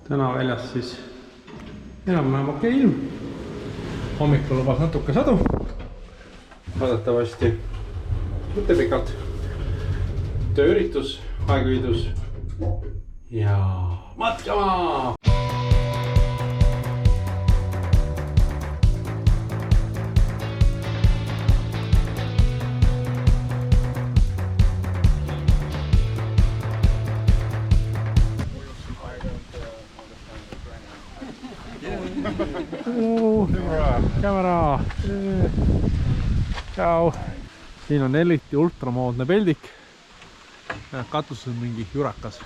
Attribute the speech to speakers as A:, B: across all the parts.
A: Täna väljas siis enam-vähem okei ilm. Hommikul lubas natuke sadu. Vaadetavasti mitte pikalt. Tööüritus, aegviidus ja matkama! Kamera! Tšau! Siin on eriti ultramoodne peldik. Katus on mingi jurakas.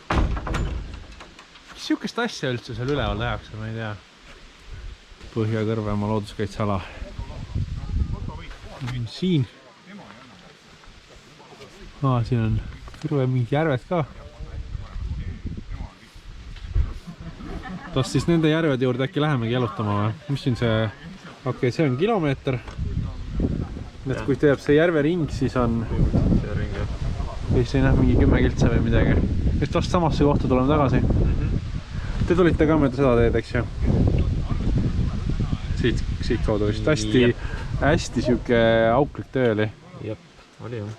A: Mis siukest asja üldse seal üleval tehakse, ma ei tea. Põhja-Kõrvemaa looduskaitseala. Siin. Siin on terve mingid järved ka. Kas siis nende järvede juurde äkki lähemegi jalutama või? Mis siin see? Okei, see on kilomeeter. Et kui teeb see järve ring, siis on siis ei näe mingi 10 kiltse või midagi. Just vast samasse kohta tuleme tagasi. Te tulite ka mööda seda teed, eks ju? Siit kaudu vist. Hästi siuke auklik töö oli.
B: Jep, oli jah.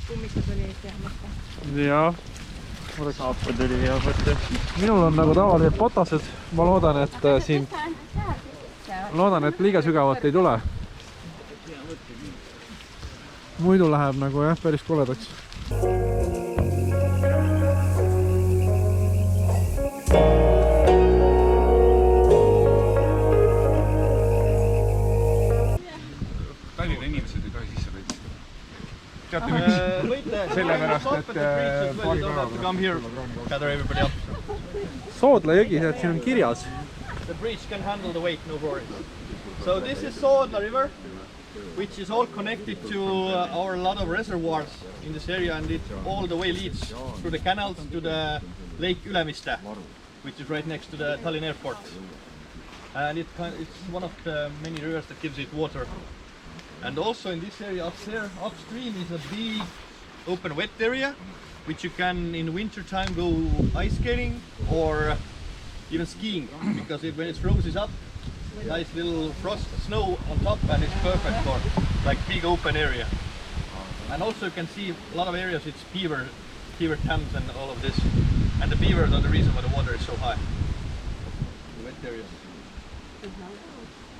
C: Kummikud oli Eesti mõte.
A: Jah.
B: Saapad oli hea võtta.
A: Minul on nagu tavalised potased. Ma loodan, et siin liiga sügavat ei tule. Muidu läheb nagu jah, päris koledaks.
D: Tallinna inimesed ei tohi sisse võtta. Teate miks? Sellepärast, et paari päevaga.
A: Soodla jõgi, et siin on kirjas.
E: The bridge can handle the weight, no worries. So this is Soodla River, which is all connected to our lot of reservoirs in this area, and it all the way leads through the canals to the Lake Ülemiste, which is right next to the Tallinn airport. And it's one of the many rivers that gives it water. And also in this area up there, upstream is a big open wet area, which you can in winter time go ice skating or even skiing, because when it freezes up, nice little frost snow on top, and it's perfect for like big open area. And also you can see a lot of areas it's beaver dams and all of this, and the beavers are the reason why the water is so high. The wet areas.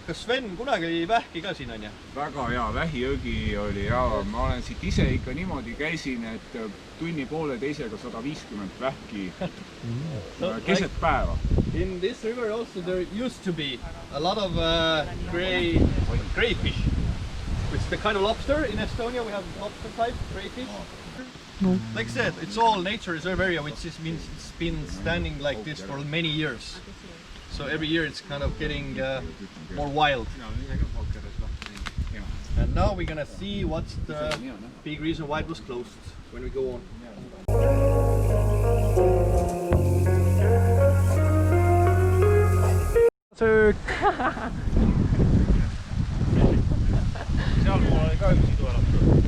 E: Kas Sven kunagi oli vähki ka siin on ja?
D: Väga hea, Vähijõgi oli ja ma olen siit ise ikka niimoodi käisin, et tunni poole teisega 150 vähki keset päeva.
E: In this river also there used to be a lot of crayfish, which is the kind of lobster. In Estonia we have lobster type, crayfish. No. Like I said, it's all nature reserve area, which means it's been standing like this for many years. So every year it's kind of getting more wild. And now we're gonna see what's the big reason why it was closed when we go on.
A: Söök!
D: Seal mul oli ka üks iduelab.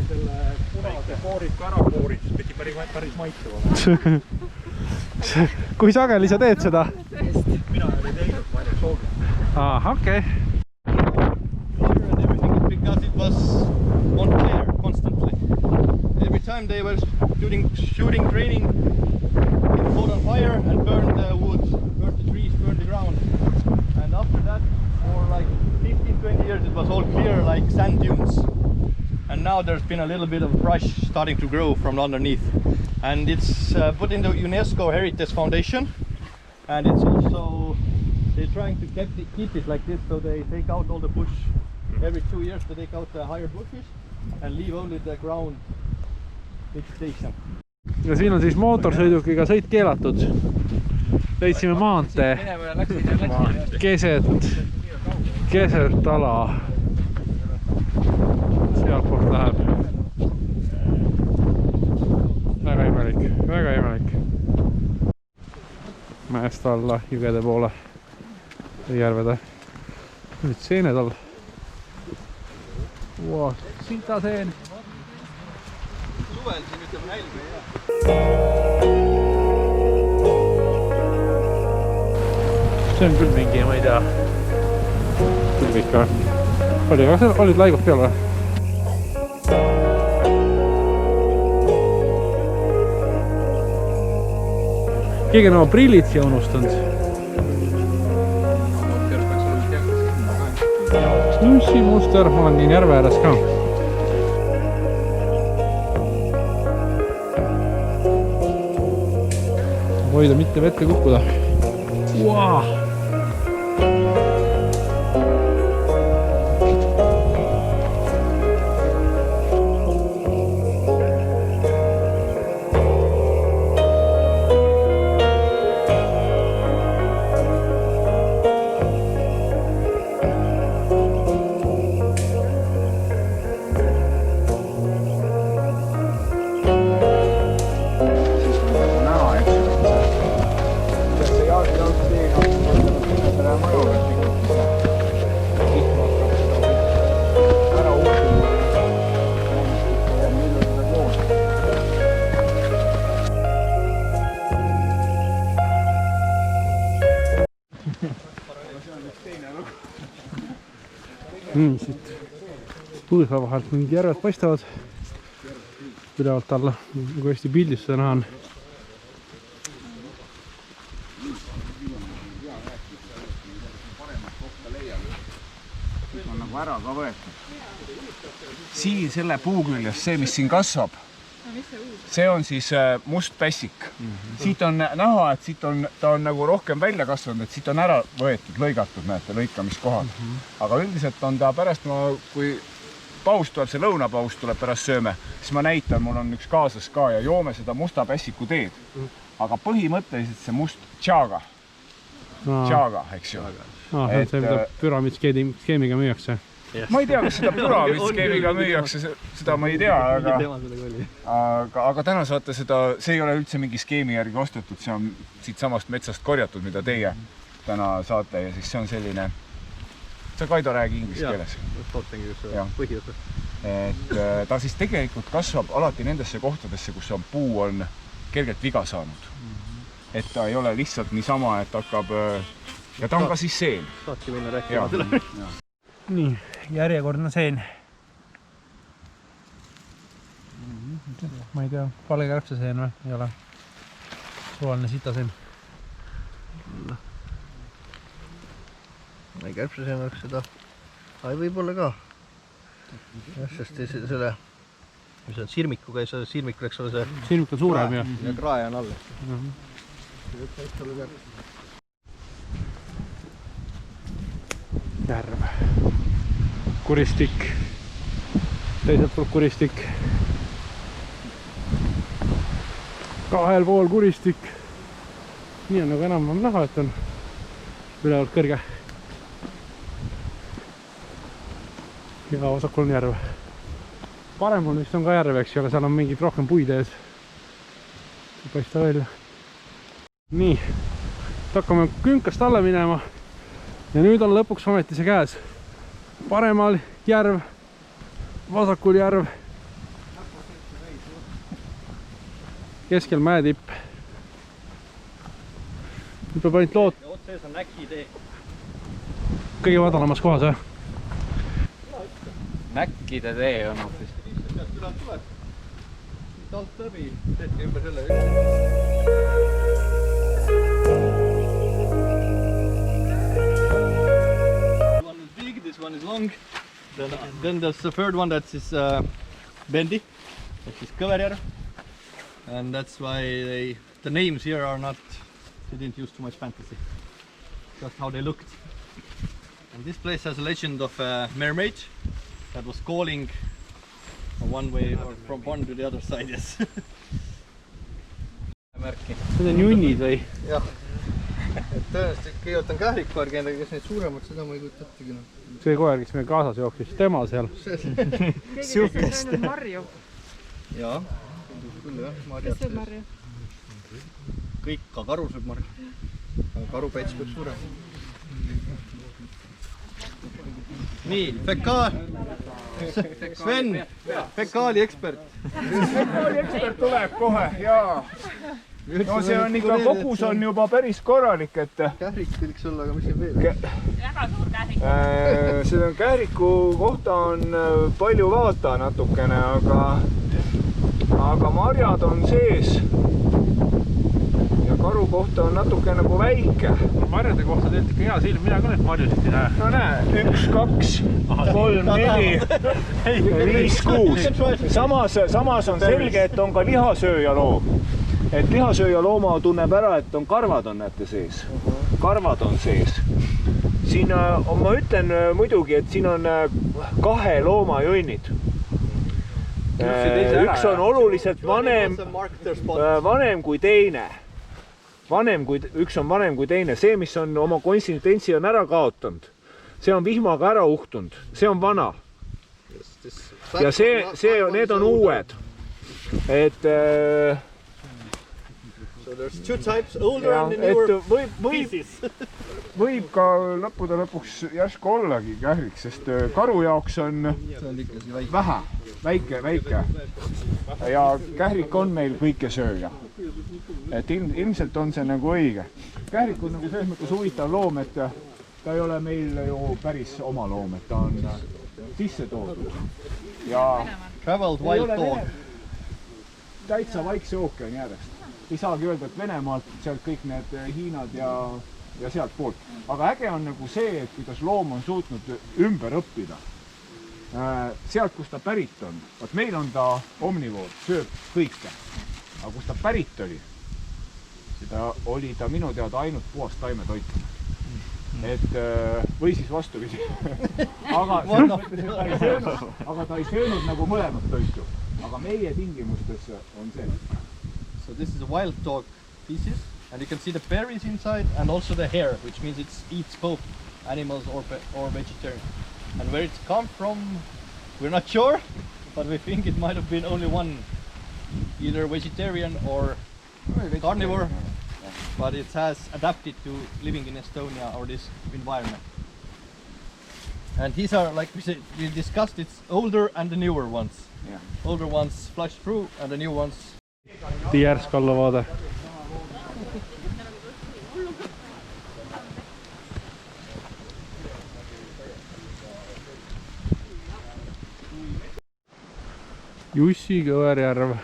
D: Selle punase koorid ka ära koorid, siis pidi päris maitseva.
A: Kui sageli sa teed seda?
D: Mina ei teinud, ma ei soogi.
A: Okei.
E: And everything is because it was on fire constantly. Every time they were shooting training, it caught on fire and burned the woods, burned the trees, burned the ground. And after that, for like 15-20 years, it was all clear like sand dunes. And now there's been a little bit of brush starting to grow from underneath. And it's put in the UNESCO Heritage Foundation. And it's also, they're trying to keep it like this, so they take out all the bush. Every 2 years they take out the higher bushes and leave only the ground vegetation.
A: Ja siin on siis mootorsõidukiga sõit keelatud. Leitsime maantee keset ala. Sealtpoolt läheb. Väga imelik. Mäest alla, jõgede poole, järvede. Nüüd seened all. Wow, sitaseen.
E: Suvel siin ütleme nälga ei jää.
A: See on küll mingi, ma ei tea. Küll ikka. Olid laigud peal või? Keegi on oma prillid siia unustanud. Nussi muster, ma olen nii järve ääres ka. Hoida mitte vette kukkuda. Wow. Nii, siit põõsa vahelt mingid järved paistavad ülevalt alla, kui hästi pildis seda näha on.
D: On nagu ära ka võetud. Siin selle puu küljes, see mis siin kasvab, see on siis must pässik. Siit on näha, et siit on, ta on nagu rohkem välja kasvanud, et siit on ära võetud, lõigatud, näete, lõikamiskohad. Aga üldiselt on ta pärast, kui paus tuleb, see lõunapaus tuleb pärast sööme, siis ma näitan, mul on üks kaasas ka ja joome seda musta pässiku teed. Aga põhimõtteliselt see must tšaaga, eks ju.
A: See, mida püramiidskeemiga müüakse.
D: Ma ei tea, kas seda püramiidskeemiga müüakse, seda ma ei tea, aga täna saate seda, see ei ole üldse mingi skeemi järgi ostetud, see on siit samast metsast korjatud, mida teie täna saate ja siis see on selline, sa Kaido räägi inglise keeles. Et ta siis tegelikult kasvab alati nendesse kohtadesse, kus on puu on kergelt viga saanud. Et ta ei ole lihtsalt niisama, et hakkab ja ta on ka siis seen.
E: Saadki minna rääkima tule.
A: Nii, järjekordne seen. Ma ei tea, palgekärbse seen või? Ei ole. Suvaline sitaseen.
E: Ma ei kärbse seen oleks seda. Ai võib-olla ka. Jah, sest selle mis on sirmikuga ja see sirmik oleks ole see
A: sirmik on suurem ja
E: krae on all.
A: Järv. Kuristik. Teiselt poolt kuristik. Kahel pool kuristik. Nii on nagu enam näha, et on ülevalt kõrge. Ja vasakul on järv. Paremal vist on ka järv, eks ju, aga seal on mingid rohkem puid ees. See paista välja. Nii, hakkame künkast alla minema. Ja nüüd on lõpuks ometi see käes. Paremal järv, vasakul järv. Keskel mäetipp. Nüüd peab ainult lood.
E: Otsees on näkitee.
A: Kõige madalamas kohas, või?
B: Näkkide tee on hoopis.
E: Tuleb. Talt läbi, tehti ümber selle. One is big, this one is long. Then there's the third one that is bendy, which is Kõverjärv. And that's why the names here are not, they didn't use too much fantasy. Just how they looked. And this place has a legend of a mermaid that was calling one way or from one to the other side, yes.
A: Need on junnid või?
E: Jah, et tõenäoliselt kõigepealt on kährikkoer, kes neid suuremad, seda ma ei kujuta ettegi.
A: See koer, kes meil kaasas jooksis, tema seal.
C: Keegi kes on Marju.
E: Jaa, küll jah, Marjad.
C: Kes sööb Marju?
E: Kõik, ka karu sööb Marju. Karupäits peab suurem. Nii, fekaal. Sven, fekaali ekspert.
D: Fekaali ekspert tuleb kohe, jaa. No see on ikka, kogus on juba päris korralik, et...
E: Kährik võiks olla, aga mis siin veel?
F: Väga suur kährik.
D: Seda kähriku kohta on palju vaata natukene, aga marjad on sees. Ja karu kohta on natuke nagu väike.
A: Marjade kohta teelt ikka hea silm, mina ka neid marjusid ei näe.
D: No näe, 1, 2, 3, 4, 5, 6. Samas on selge, et on ka lihasööja loom. Et lihasööja looma tunneb ära, et on karvad on näete sees. Karvad on sees. Siin ma ütlen muidugi, et siin on 2 loomajõnnid. Üks on oluliselt vanem kui teine. Üks on vanem kui teine. See, mis on oma konsistentsi on ära kaotanud. See on vihmaga ära uhtunud. See on vana. Ja need on uued. Et...
E: So there's 2 types, older and the newer pieces.
D: Võib ka lõppude lõpuks järsku ollagi kährik, sest karu jaoks on väike. Ja kährik on meil kõike sööja. Et ilmselt on see nagu õige. Kährik on nagu selles mõttes huvitav loom, et ta ei ole meil ju päris oma loom, et ta on sisse toodud. Ja
E: traveled wild dog.
D: Täitsa Vaikse ookeani äärest. Ei saagi öelda, et Venemaalt sealt kõik need Hiinad ja sealt poolt. Aga äge on nagu see, et kuidas loom on suutnud ümber õppida. Sealt, kus ta pärit on. Vaat meil on ta omnivoor, sööb kõike. Aga kus ta pärit oli ta minu teada ainult puhast taimetoit. Et, või siis vastupidi. Aga ta ei söönud nagu mõlemat toitu. Aga meie tingimustes on see.
E: So this is a wild dog feces, and you can see the berries inside and also the hair, which means it eats both animals or vegetarian. And where it's come from, we're not sure, but we think it might have been only one, either vegetarian or carnivore, but it has adapted to living in Estonia or this environment. And these are, like we discussed, it's older and the newer ones.
D: Yeah.
E: Older ones flush through and the new ones.
A: Järsk allavaade. Jussi Kõverjärv.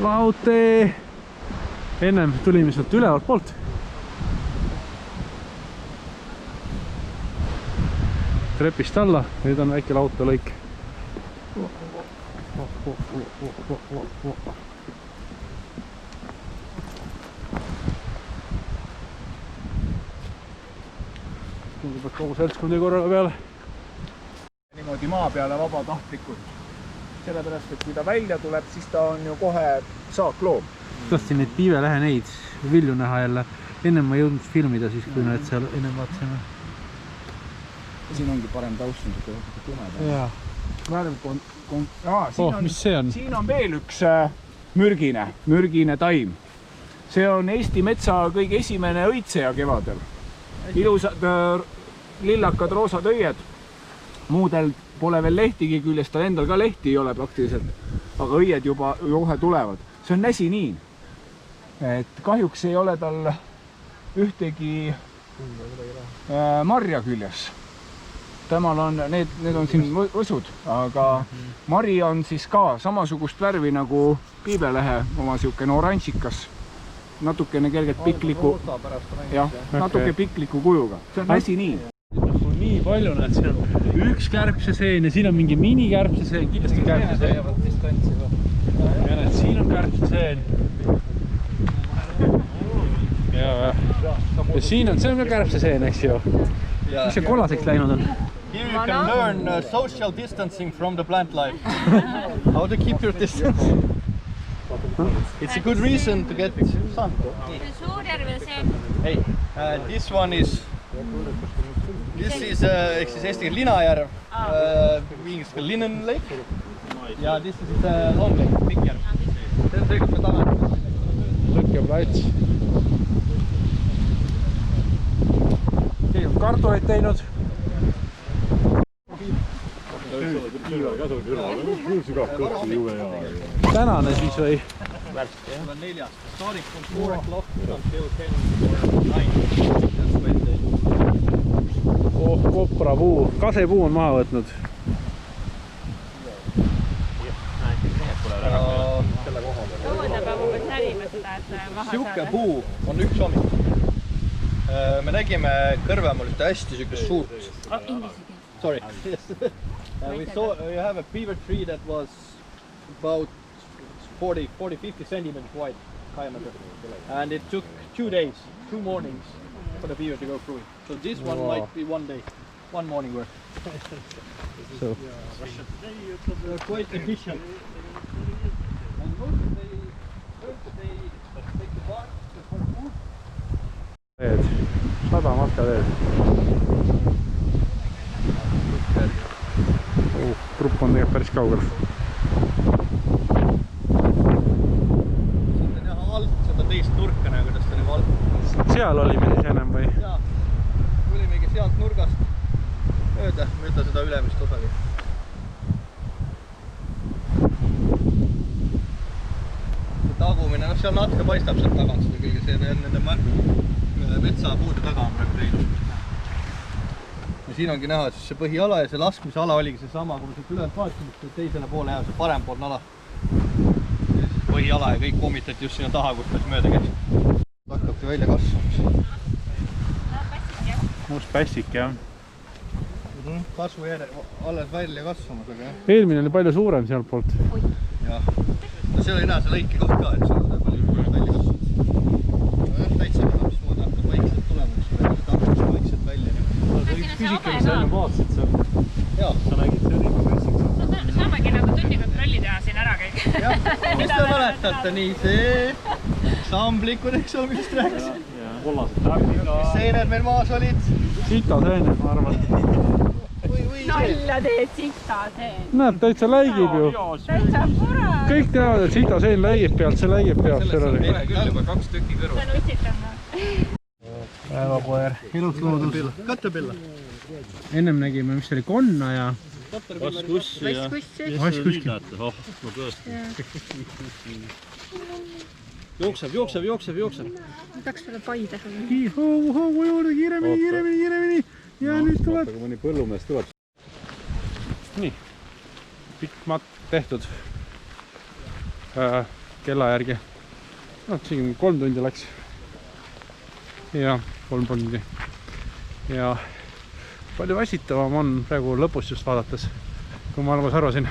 A: Laute. Ennem tulime sealt ülevalt poolt. Trepist alla, nüüd on väike lautelõik. Tundub, et kogu seltskondi korraga peale.
D: Niimoodi maa peale vabatahtlikult. Sellepärast, et kui ta välja tuleb, siis ta on ju kohe saakloom.
A: Tahtsin neid piivelehe neid vilju näha jälle. Ennem ma jõudnud filmida siis, kui need seal ennem vaatasime.
D: Siin ongi parem taust, on siuke tumeda.
A: Jaa. Mis see on?
D: Siin on veel üks mürgine taim. See on Eesti metsa kõige esimene õitseja kevadel. Ilusad lillakad roosad õied. Muudel pole veel lehtigi küljest, tal endal ka lehti ei ole praktiliselt, aga õied juba kohe tulevad. See on näsiniin. Et kahjuks ei ole tal ühtegi marja küljes. Temal on, need on siin võsud, aga mari on siis ka samasugust värvi nagu piibelehe, oma siukene oranžikas, natukene kergelt pikliku, jah, natuke pikliku kujuga. See on näsiniin.
A: Nii palju näed, siin on üks kärbseseen ja siin on mingi minikärbseseen, kindlasti kärbseseen. Ja näed, siin on kärbseseen. ja siin on, see on ka kärbseseen, eks ju. Mis see kollaseks läinud on?
E: Here you can learn social distancing from the plant life. How to keep your distance. It's a good reason to get sun.
F: Suurjärvel see.
E: Hey, this one is ehk siis Eesti Linajärv, inglise keeles Linen Lake. Ja this is Long Lake, Pikk järv. See on see, kus me tagasi.
A: Lõkkeplats. Keegi on kartuleid teinud. Tänane siis või?
E: Värske, jah. Neljas. Starting from 4 o'clock until 10 or 9.
A: Oh, koprapuu. Kasepuu on maha võtnud.
F: Kauda peab umbes närima seda, et maha
E: Siuke
F: saada.
E: puu on üks hommik. Me nägime Kõrvemaal ühte hästi siukest suurt. Sorry. We have a beaver tree that was about 40-50 centimeters wide diameter. And it took 2 days, 2 mornings for the beaver to go through it. So this one might be 1 day, 1 morning work.
A: So.
E: They're quite efficient. And most they take the bark for food.
A: Teed, 100 matkateed. Trupp on tegelikult päris kaugel.
E: Siit on jah alt seda teist nurka, kuidas ta nagu alt.
A: Seal olime siis ennem või?
E: Jaa, tulimegi sealt nurgast mööda seda ülemist osagi. Tagumine, seal natuke paistab sealt tagant seda kõige, see nende metsapuude taga on praegu teinud. Ja siin ongi näha siis see põhiala ja see laskmise ala oligi see sama, kui me sealt ülejalt vaatasime, et teisele poole jääb see parempoolne ala. Ja siis põhiala ja kõik pommitati just sinna taha, kus ta mööda käis. Hakkabki välja kasvamas.
A: Must pässik, jah.
E: Kasvu alles välja kasvamas, aga jah.
A: Eelmine oli palju suurem sealt poolt.
E: Jah. No seal ei näe see lõike koht ka, et seal on palju välja kasvanud. Jah, täitsa näha, mismoodi hakkab vaikselt tulema, kus ta hakkab vaikselt välja.
F: Küsikene sa enne
A: vaatasid seal.
E: Jaa.
A: Sa nägid see oli pässik.
F: Saamegi nagu tunnikontrolli teha siin ära kõik.
E: Jah, mis te mäletate nii see samblikud, eks ole, millest rääkisin?
A: Kollased täpid.
E: Mis seened meil maas olid?
A: Sita seened, ma arvan.
F: Nalja teed sita seen.
A: Näed, täitsa läigib ju.
F: Täitsa pura.
A: Kõik teavad, et sita seen läigib pealt, see läigib pealt.
B: Küll juba 2 tükki kõrvus.
F: See on utsitanna.
A: Päevakoer, ilus loodus.
E: Kattepilla.
A: Ennem nägime, mis oli konna ja
C: Vaskussi.
A: vaskuski.
C: Jookseb. Tahaks veel pai teha.
A: Hoogu juurde, kiiremini. Ja nüüd tuleb.
G: Aga mõni põllumees tuleb.
A: Nii, pikk matt tehtud kella järgi. No, siin 3 tundi läks. Ja 3 tundi. Ja palju väsitavam on praegu lõpus just vaadates, kui ma alguses arvasin.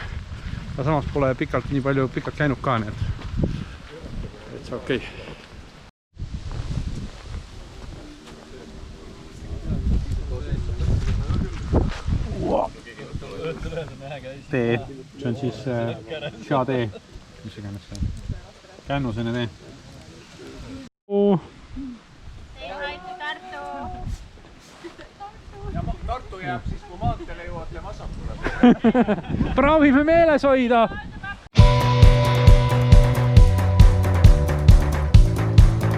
A: Aga samas pole nii palju pikalt käinud ka, nii et see okei. Tee, see on siis seatee, mis iganes see on. Kännusene tee.
D: Tartu jääb siis, kui maanteele jõuate vasakule.
A: Proovime meeles hoida!